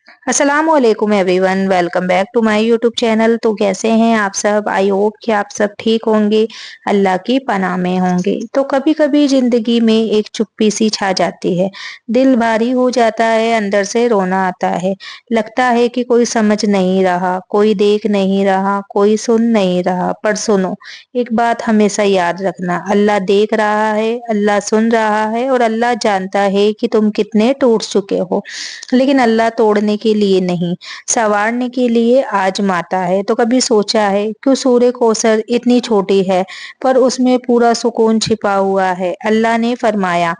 अस्सलाम वालेकुम everyone, welcome back to my YouTube channel. तो कैसे हैं आप सब? आई होप कि आप सब ठीक होंगे, अल्लाह की पनाह में होंगे। तो कभी कभी जिंदगी में एक चुप्पी सी छा जाती है, दिल भारी हो जाता है, अंदर से रोना आता है। लगता है कि कोई समझ नहीं रहा, कोई देख नहीं रहा, कोई सुन नहीं रहा। पर सुनो, एक बात हमेशा याद रखना, अल्लाह देख रहा है, अल्लाह सुन रहा है और अल्लाह जानता है कि तुम कितने टूट चुके हो। लेकिन अल्लाह तोड़ने के लिए नहीं, संवारने के लिए आजमाता है। तो कभी सोचा है क्यों सूर्य कौसर इतनी छोटी है पर उसमें पूरा सुकून छिपा हुआ है? अल्लाह ने फरमाया,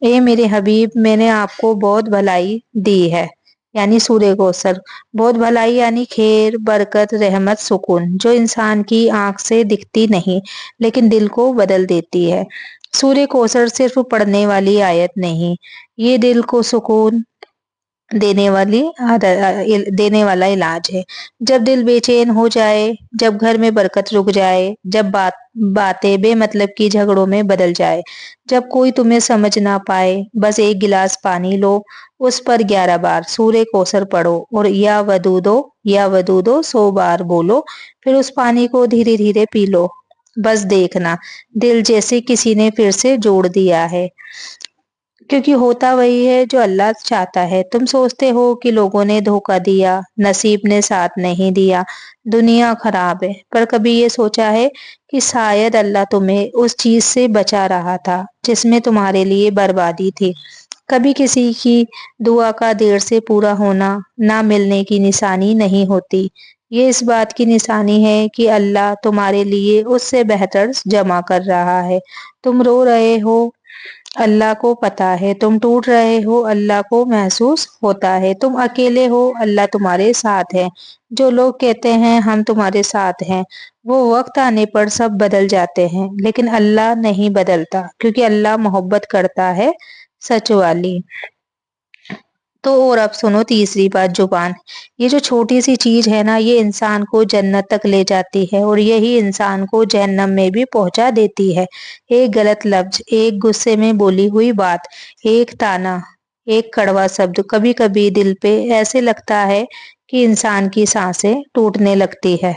ए मेरे हबीब, मैंने आपको बहुत भलाई दी है। यानी सूर्य कौसर, बहुत भलाई यानी खैर, बरकत, रहमत, सुकून, जो इंसान की आंख से दिखती नहीं लेकिन दिल को बदल देती है। सूर्य कौसर सिर्फ पढ़ने वाली आयत नहीं, ये दिल को सुकून देने वाला इलाज है। जब दिल बेचैन हो जाए, जब घर में बरकत रुक जाए, जब बातें बेमतलब की झगड़ों में बदल जाए, जब कोई तुम्हें समझ ना पाए, बस एक गिलास पानी लो, उस पर 11 बार सूर्य कौसर पढ़ो और या वदूदो 100 बार बोलो। फिर उस पानी को धीरे धीरे पी लो। बस देखना, दिल जैसे किसी ने फिर से जोड़ दिया है, क्योंकि होता वही है जो अल्लाह चाहता है। तुम सोचते हो कि लोगों ने धोखा दिया, नसीब ने साथ नहीं दिया, दुनिया खराब है, पर कभी ये सोचा है कि शायद अल्लाह तुम्हें उस चीज से बचा रहा था जिसमें तुम्हारे लिए बर्बादी थी। कभी किसी की दुआ का देर से पूरा होना ना मिलने की निशानी नहीं होती, ये इस बात की निशानी है कि अल्लाह तुम्हारे लिए उससे बेहतर जमा कर रहा है। तुम रो रहे हो, अल्लाह को पता है। तुम टूट रहे हो, अल्लाह को महसूस होता है। तुम अकेले हो, अल्लाह तुम्हारे साथ है। जो लोग कहते हैं हम तुम्हारे साथ हैं, वो वक्त आने पर सब बदल जाते हैं, लेकिन अल्लाह नहीं बदलता, क्योंकि अल्लाह मोहब्बत करता है सच वाली। तो और अब सुनो तीसरी बात, जुबान। ये जो छोटी सी चीज है ना, ये इंसान को जन्नत तक ले जाती है और यही इंसान को जहन्नम में भी पहुंचा देती है। एक गलत लफ्ज, एक गुस्से में बोली हुई बात, एक ताना, एक कड़वा शब्द, कभी कभी दिल पे ऐसे लगता है कि इंसान की सांसें टूटने लगती है।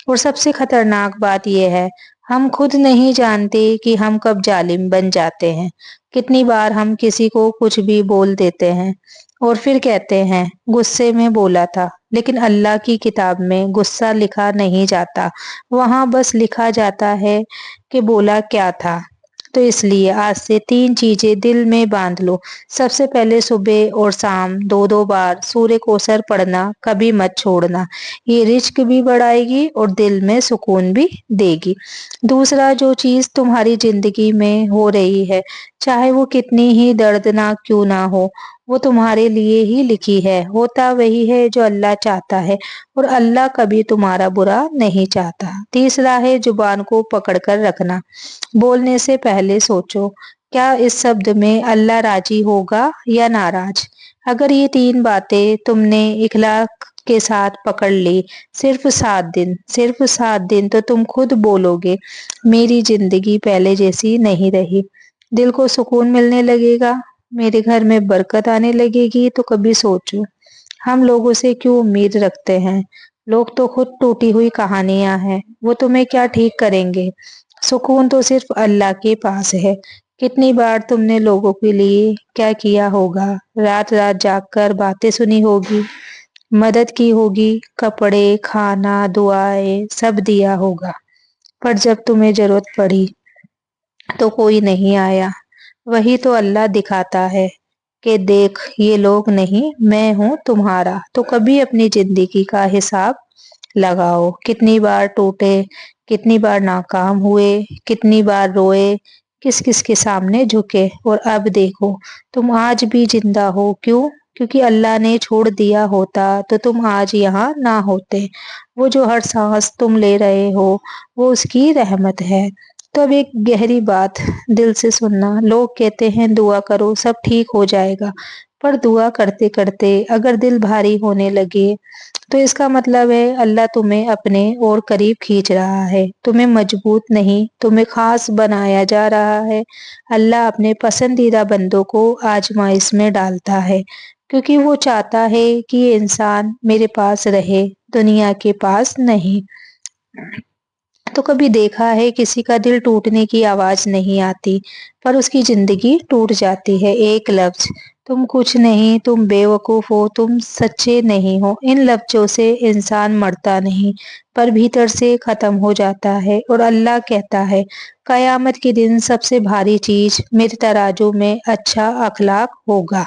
और सबसे खतरनाक बात यह है, हम खुद नहीं जानते कि हम कब जालिम बन जाते हैं। कितनी बार हम किसी को कुछ भी बोल देते हैं और फिर कहते हैं गुस्से में बोला था, लेकिन अल्लाह की किताब में गुस्सा लिखा नहीं जाता, वहां बस लिखा जाता है कि बोला क्या था। तो इसलिए आज से 3 चीजें दिल में बांध लो। सबसे पहले सुबह और शाम 2-2 बार सूर्य कोसर पढ़ना कभी मत छोड़ना, ये रिज्क भी बढ़ाएगी और दिल में सुकून भी देगी। दूसरा, जो चीज तुम्हारी जिंदगी में हो रही है, चाहे वो कितनी ही दर्दनाक क्यों ना हो, वो तुम्हारे लिए ही लिखी है। होता वही है जो अल्लाह चाहता है और अल्लाह कभी तुम्हारा बुरा नहीं चाहता। तीसरा है जुबान को पकड़ कर रखना। बोलने से पहले सोचो, क्या इस शब्द में अल्लाह राजी होगा या नाराज? अगर ये 3 बातें तुमने इखलाक के साथ पकड़ ली, सिर्फ 7 दिन, तो तुम खुद बोलोगे, मेरी जिंदगी पहले जैसी नहीं रही। दिल को सुकून मिलने लगेगा, मेरे घर में बरकत आने लगेगी। तो कभी सोचो, हम लोगों से क्यों उम्मीद रखते हैं? लोग तो खुद टूटी हुई कहानियां हैं, वो तुम्हें क्या ठीक करेंगे? सुकून तो सिर्फ अल्लाह के पास है। कितनी बार तुमने लोगों के लिए क्या किया होगा, रात रात जागकर बातें सुनी होगी, मदद की होगी, कपड़े, खाना, दुआएं सब दिया होगा, पर जब तुम्हें जरूरत पड़ी तो कोई नहीं आया। वही तो अल्लाह दिखाता है कि देख, ये लोग नहीं, मैं हूं तुम्हारा। तो कभी अपनी जिंदगी का हिसाब लगाओ, कितनी बार टूटे, कितनी बार नाकाम हुए, कितनी बार रोए, किस किस के सामने झुके, और अब देखो तुम आज भी जिंदा हो। क्यों? क्योंकि अल्लाह ने छोड़ दिया होता तो तुम आज यहाँ ना होते। वो जो हर सांस तुम ले रहे हो, वो उसकी रहमत है। तो अब एक गहरी बात दिल से सुनना, लोग कहते हैं दुआ करो सब ठीक हो जाएगा, पर दुआ करते करते अगर दिल भारी होने लगे, तो इसका मतलब है अल्लाह तुम्हें अपने और करीब खींच रहा है, तुम्हें मजबूत नहीं, तुम्हें खास बनाया जा रहा है। अल्लाह अपने पसंदीदा बंदों को आजमाइश में डालता है, क्योंकि वो चाहता है कि ये इंसान मेरे पास रहे, दुनिया के पास नहीं। तो कभी देखा है किसी का दिल टूटने की आवाज नहीं आती, पर उसकी जिंदगी टूट जाती है एक लफ्ज, तुम कुछ नहीं, तुम बेवकूफ हो, तुम सच्चे नहीं हो। इन लफ्जों से इंसान मरता नहीं, पर भीतर से खत्म हो जाता है। और अल्लाह कहता है, कयामत के दिन सबसे भारी चीज मेरे तराजू में अच्छा अखलाक होगा।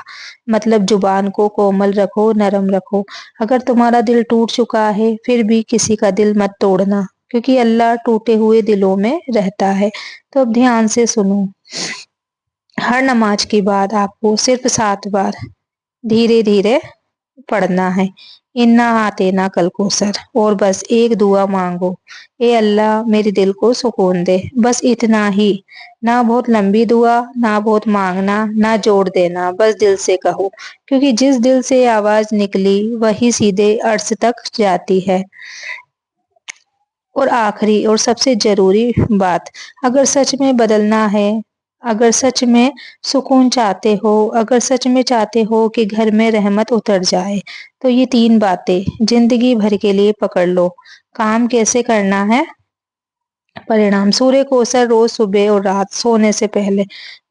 मतलब जुबान को कोमल रखो, नरम रखो। अगर तुम्हारा दिल टूट चुका है, फिर भी किसी का दिल मत तोड़ना, क्योंकि अल्लाह टूटे हुए दिलों में रहता है। तो अब ध्यान से सुनो। हर नमाज के बाद आपको सिर्फ 7 बार धीरे धीरे पढ़ना है, इन्ना आतेना कल कौसर। और बस एक दुआ मांगो, ए अल्लाह मेरे दिल को सुकून दे। बस इतना ही। ना बहुत लंबी दुआ, ना बहुत मांगना, ना जोड़ देना, बस दिल से कहो। क्योंकि जिस दिल से आवाज निकली वही सीधे अर्श तक जाती है। और आखिरी और सबसे जरूरी बात, अगर सच में बदलना है, अगर सच में सुकून चाहते हो, अगर सच में चाहते हो कि घर में रहमत उतर जाए, तो ये 3 बातें जिंदगी भर के लिए पकड़ लो। काम कैसे करना है? परिणाम, सूर्य को असर रोज सुबह और रात सोने से पहले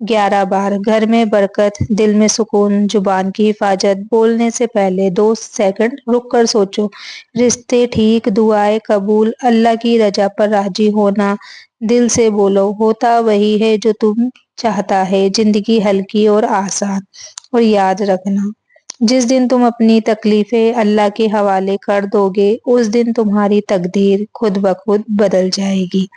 11 बार। घर में बरकत, दिल में सुकून, जुबान की हिफाजत, बोलने से पहले 2 सेकंड रुक कर सोचो। रिश्ते ठीक, दुआएं कबूल, अल्लाह की रजा पर राजी होना। दिल से बोलो, होता वही है जो तुम चाहता है, जिंदगी हल्की और आसान। और याद रखना, जिस दिन तुम अपनी तकलीफें अल्लाह के हवाले कर दोगे, उस दिन तुम्हारी तकदीर खुद ब खुद बदल जाएगी।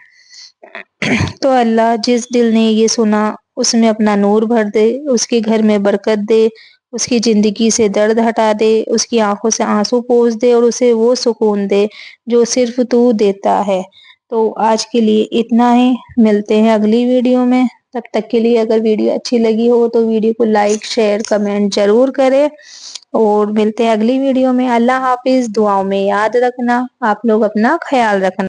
तो अल्लाह जिस दिल ने ये सुना उसमें अपना नूर भर दे, उसके घर में बरकत दे, उसकी जिंदगी से दर्द हटा दे, उसकी आंखों से आंसू पोंछ दे और उसे वो सुकून दे जो सिर्फ तू देता है। तो आज के लिए इतना ही, मिलते हैं अगली वीडियो में। तब तक के लिए अगर वीडियो अच्छी लगी हो तो वीडियो को लाइक शेयर कमेंट जरूर करें। और मिलते हैं अगली वीडियो में। अल्लाह हाफिज। दुआओं में याद रखना, आप लोग अपना ख्याल रखना।